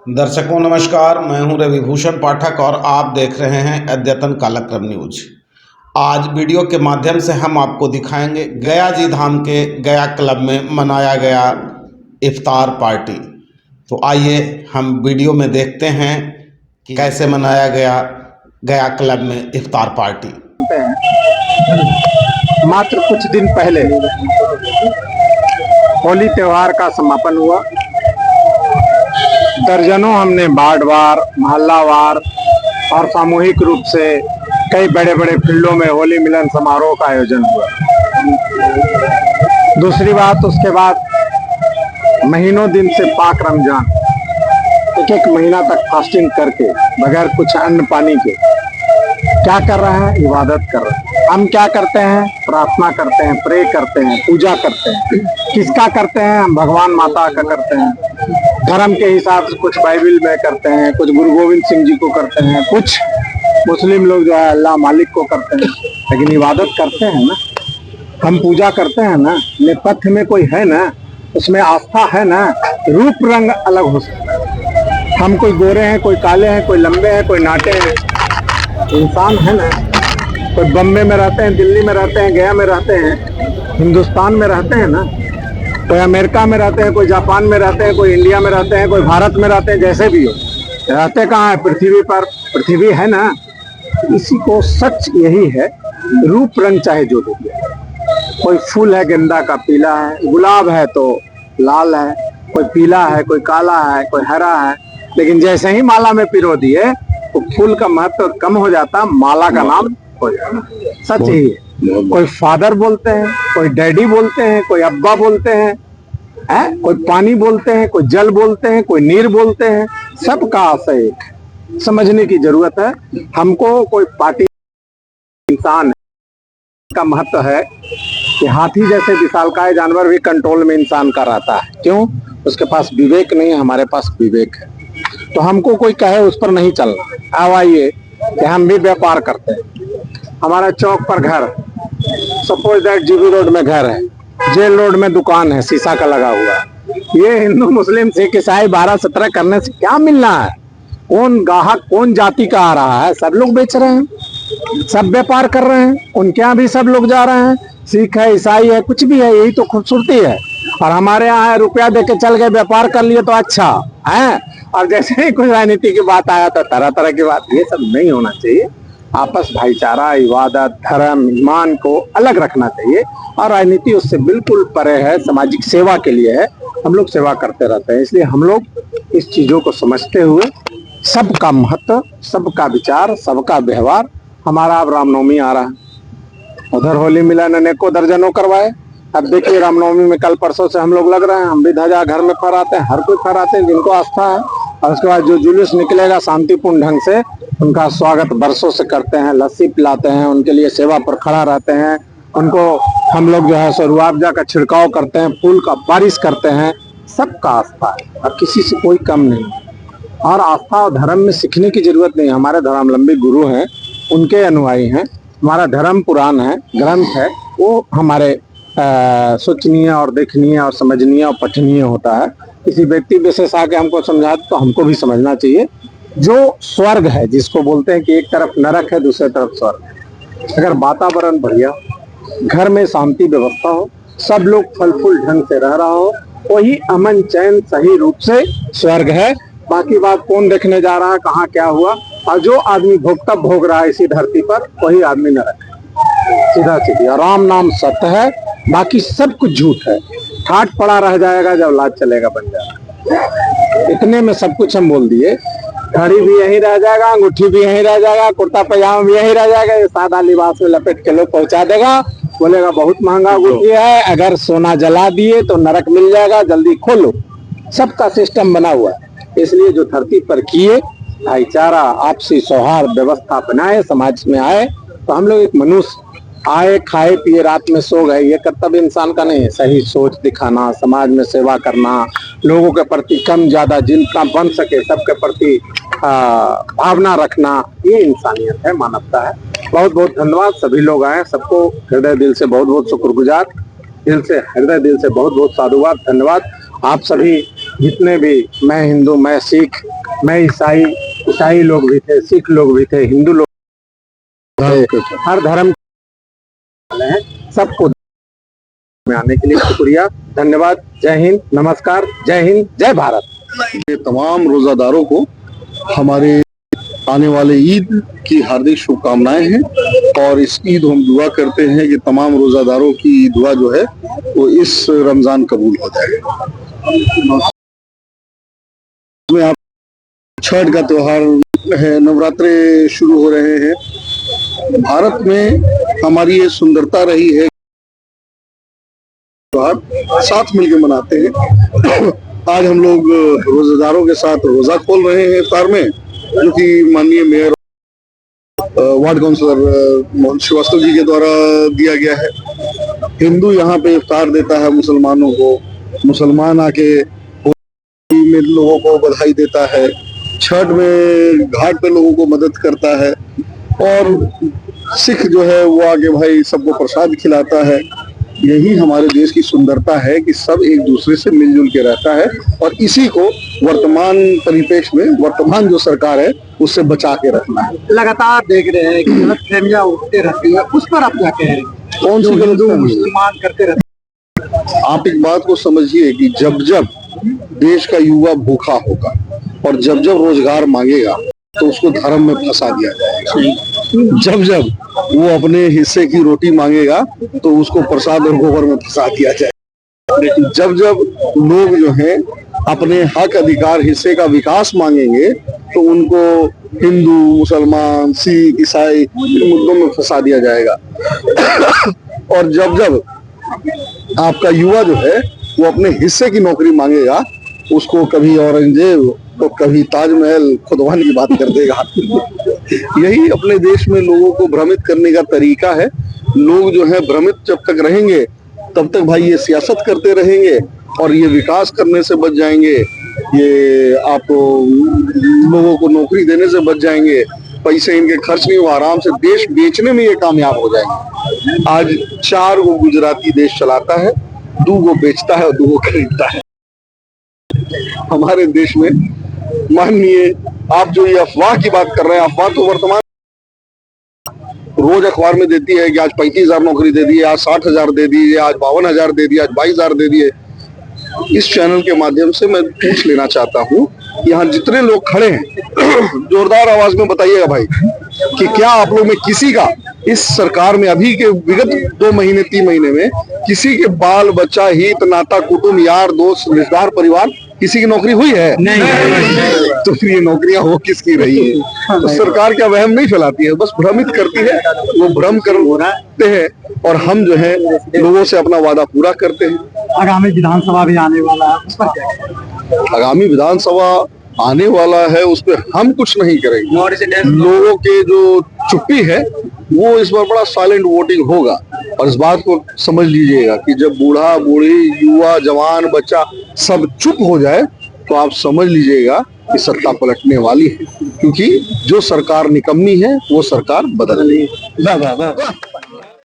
दर्शकों नमस्कार, मैं हूं रविभूषण पाठक और आप देख रहे हैं अद्यतन कालक्रम न्यूज। आज वीडियो के माध्यम से हम आपको दिखाएंगे गया जी धाम के गया क्लब में मनाया गया इफ्तार पार्टी। तो आइए हम वीडियो में देखते हैं कि कैसे मनाया गया गया क्लब में इफ्तार पार्टी। मात्र कुछ दिन पहले होली त्योहार का समापन हुआ। दर्जनों हमने वार्डवार, मोहल्लावार और सामूहिक रूप से कई बड़े बड़े फील्डों में होली मिलन समारोह का आयोजन हुआ। दूसरी बात, उसके बाद महीनों दिन से पाक रमजान, एक एक महीना तक फास्टिंग करके बगैर कुछ अन्न पानी के क्या कर रहे हैं? इबादत कर रहे हैं। हम क्या करते हैं? प्रार्थना करते हैं, प्रे करते हैं, पूजा करते हैं। किसका करते हैं? हम भगवान माता का करते हैं। धर्म के हिसाब से कुछ बाइबिल में करते हैं, कुछ गुरु गोविंद सिंह जी को करते हैं, कुछ मुस्लिम लोग जो है अल्लाह मालिक को करते हैं। लेकिन इबादत करते हैं ना, हम पूजा करते हैं ना, नेपथ्य में कोई है ना, उसमें आस्था है ना। रूप रंग अलग हो सकता है, हम कोई गोरे हैं, कोई काले हैं, कोई लंबे हैं, कोई नाटे हैं, इंसान है ना। कोई बम्बे में रहते हैं, दिल्ली में रहते हैं, गया में रहते हैं, हिंदुस्तान में रहते हैं ना, कोई अमेरिका में रहते हैं, कोई जापान में रहते हैं, कोई इंडिया में रहते हैं, कोई भारत में रहते हैं। जैसे भी हो, रहते कहाँ है? पृथ्वी पर। पृथ्वी है ना। इसी को सच यही है, रूप रंग चाहे जो भी है। कोई फूल है गेंदा का, पीला है, गुलाब है तो लाल है, कोई पीला है, कोई काला है, कोई हरा है। लेकिन जैसे ही माला में पिरो दिए तो फूल का महत्व कम हो जाता, माला का नाम हो जाता। सच यही है। कोई फादर बोलते हैं, कोई डैडी बोलते हैं, कोई अब्बा बोलते हैं, कोई पानी बोलते हैं, कोई जल बोलते हैं, कोई नीर बोलते हैं। सबका आशय एक। समझने की जरूरत है हमको। कोई पार्टी इंसान का महत्व है कि हाथी जैसे विशालकाय जानवर भी कंट्रोल में इंसान का रहता है। क्यों? उसके पास विवेक नहीं है, हमारे पास विवेक है। तो हमको कोई कहे उस पर नहीं चलना। अब आइए कि हम भी व्यापार करते हैं। हमारा चौक पर घर, सपोज दैट जीबी रोड में घर है, जेल रोड में दुकान है, शीशा का लगा हुआ है। ये हिंदू मुस्लिम सिख ईसाई 12-17 करने से क्या मिलना है? कौन ग्राहक कौन जाति का आ रहा है? सब लोग बेच रहे हैं, सब व्यापार कर रहे हैं, उनके यहाँ भी सब लोग जा रहे हैं। सिख है, ईसाई है, कुछ भी है, यही तो खूबसूरती है। और हमारे यहाँ है, रुपया दे के चल गए, व्यापार कर लिए तो अच्छा है। और जैसे ही कोई राजनीति की बात आया तो तरह तरह की बात। ये सब नहीं होना चाहिए। आपस भाईचारा, इबादत, धर्म, ईमान को अलग रखना चाहिए। और राजनीति उससे बिल्कुल परे है, सामाजिक सेवा के लिए है। हम लोग सेवा करते रहते हैं। इसलिए हम लोग इस चीजों को समझते हुए सबका महत्व, सबका विचार, सबका व्यवहार। हमारा अब रामनवमी आ रहा है, उधर होली मिलन अनेकों दर्जनों करवाए। अब देखिए रामनवमी में कल परसों से हम लोग लग रहे हैं, हम भी ध्वजा घर में फहराते हैं, हर कोई फहराते हैं जिनको आस्था है। और उसके बाद जो जुलूस निकलेगा शांतिपूर्ण ढंग से, उनका स्वागत बरसों से करते हैं, लस्सी पिलाते हैं, उनके लिए सेवा पर खड़ा रहते हैं। उनको हम लोग जो है सो रुआवजा का छिड़काव करते हैं, फूल का बारिश करते हैं। सबका आस्था है और किसी से कोई कम नहीं। और आस्था और धर्म में सीखने की जरूरत नहीं। हमारे धर्मावलंबी गुरु हैं, उनके अनुयायी हैं। हमारा धर्म पुराण है, ग्रंथ है, वो हमारे सोचनीय और देखनीय और समझनीय और पठनीय होता है। किसी व्यक्ति विशेष आके हमको समझा तो हमको भी समझना चाहिए। जो स्वर्ग है, जिसको बोलते हैं कि एक तरफ नरक है, दूसरी तरफ स्वर्ग है। अगर वातावरण बढ़िया, घर में शांति व्यवस्था हो, सब लोग फल फूल ढंग से रह रहा हो, वही अमन चैन सही रूप से स्वर्ग है। बाकी बात कौन देखने जा रहा है, कहाँ क्या हुआ। और जो आदमी भोगता भोग रहा है इसी धरती पर, वही आदमी नरक है। सीधा सीधी। और राम नाम सत्य है, बाकी सब कुछ झूठ है। ठाट पड़ा रह जाएगा जब लाज चलेगा बन जाएगा। इतने में सब कुछ हम बोल दिए। घड़ी भी यहीं रह जाएगा, अंगूठी भी यहीं रह जाएगा, कुर्ता पजामा भी यहीं रह जाएगा। ये सादा लिबास में लपेट के लोग पहुंचा देगा, बोलेगा बहुत महंगा अंगूठी है, अगर सोना जला दिए तो नरक मिल जाएगा, जल्दी खोलो। सबका सिस्टम बना हुआ है। इसलिए जो धरती पर किए, भाईचारा, आपसी सौहार्द व्यवस्था बनाए, समाज में आए, तो हम लोग एक मनुष्य आए, खाए पिए, रात में सो गए, ये कर्तव्य इंसान का नहीं है। सही सोच दिखाना, समाज में सेवा करना, लोगों के प्रति कम ज्यादा जिनका बन सके सबके प्रति भावना रखना, ये इंसानियत है, मानवता है। बहुत बहुत धन्यवाद। सभी लोग आए, सबको हृदय दिल से बहुत बहुत शुक्रगुजार, दिल से हृदय दिल से बहुत बहुत साधुवाद, धन्यवाद। आप सभी जितने भी, मैं हिंदू, मैं सिख, मैं ईसाई ईसाई लोग भी थे, सिख लोग भी थे, हिंदू लोग थे, हर धर्म वाले हैं। सबको में आने के लिए शुक्रिया, धन्यवाद। जय हिंद, नमस्कार, जय हिंद, जय भारत। ये तमाम रोजादारों को हमारे आने वाले ईद की हार्दिक शुभकामनाएं हैं और इस ईद हम दुआ करते हैं कि तमाम रोजादारों की दुआ जो है वो इस रमजान कबूल हो जाए। में आप छठ का त्योहार है, नवरात्रे शुरू हो रहे हैं। भारत में हमारी ये सुंदरता रही है, त्योहार साथ मिलकर मनाते हैं। आज हम लोग रोजेदारों के साथ रोजा खोल रहे हैं इफ्तार में, जो कि माननीय mayor ward councillor Mohan Shrivastava ji के द्वारा दिया गया है। हिंदू यहाँ पे इफ्तार देता है मुसलमानों को, मुसलमान आके में लोगों को बधाई देता है, छठ में घाट पे लोगों को मदद करता है, और सिख जो है वो आगे भाई सबको प्रसाद खिलाता है। यही हमारे देश की सुंदरता है कि सब एक दूसरे से मिलजुल के रहता है, और इसी को वर्तमान परिप्रेक्ष्य में वर्तमान जो सरकार है उससे बचा के रखना है। लगातार देख रहे हैं कि गलतफहमियां उठते रहती है, उस पर आप क्या कह रहे हैं? कौन सी गलतफहमी? मुसलमान करते रहते। आप एक बात को समझिए कि जब जब देश का युवा भूखा होगा और जब जब रोजगार मांगेगा तो उसको धर्म में फंसा दिया जाएगा। जब जब वो अपने हिस्से की रोटी मांगेगा तो उसको प्रसाद और गोबर में फंसा दिया जाएगा। जब जब लोग जो हैं अपने हक अधिकार हिस्से का विकास मांगेंगे तो उनको हिंदू, मुसलमान, सिख, ईसाई इन मुद्दों में फंसा दिया जाएगा। और जब जब आपका युवा जो है वो अपने हिस्से की नौकरी मांगेगा, उसको कभी औरंगजेब तो कभी ताजमहल खुदवाने की बात कर देगा। यही अपने देश में लोगों को भ्रमित करने का तरीका है। लोग जो है भ्रमित जब तक रहेंगे तब तक भाई ये सियासत करते रहेंगे और ये विकास करने से बच जाएंगे, ये आप लोगों को नौकरी देने से बच जाएंगे, पैसे इनके खर्च नहीं हो, आराम से देश बेचने में ये कामयाब हो जाएंगे। आज 4 गो गुजराती देश चलाता है, 2 गो बेचता है और 2 गो खरीदता है। हमारे देश में माननीय आप जो ये अफवाह की बात कर रहे हैं, अफवाह तो वर्तमान रोज अखबार में देती है कि आज 35,000 नौकरी दे दी है, आज 60,000 दे दी है, आज 52,000 दे दिए, आज 22,000 दे दिए। इस चैनल के माध्यम से मैं पूछ लेना चाहता हूँ, यहाँ जितने लोग खड़े हैं जोरदार आवाज में बताइएगा भाई कि क्या आप लोग में किसी का इस सरकार में अभी के विगत 2 महीने 3 महीने में किसी के बाल बच्चा, हित नाता, कुटुंब, यार दोस्त, रिश्तेदार, परिवार किसी की नौकरी हुई है? नहीं। तो फिर ये नौकरियां हो किसकी रही है? तो सरकार क्या वहम नहीं फैलाती है, बस भ्रमित करती है। वो भ्रम करते हैं और हम जो है लोगों से अपना वादा पूरा करते हैं। आगामी विधानसभा भी आने वाला है, उस पर क्या? आगामी विधानसभा आने वाला है, उस पर हम कुछ नहीं करेंगे। लोगों के जो चुप्पी है वो इस बार बड़ा साइलेंट वोटिंग होगा, और इस बात को समझ लीजिएगा कि जब बूढ़ा, बूढ़ी, युवा, जवान, बच्चा सब चुप हो जाए तो आप समझ लीजिएगा कि सत्ता पलटने वाली है, क्योंकि जो सरकार निकम्मी है वो सरकार बदल रही है।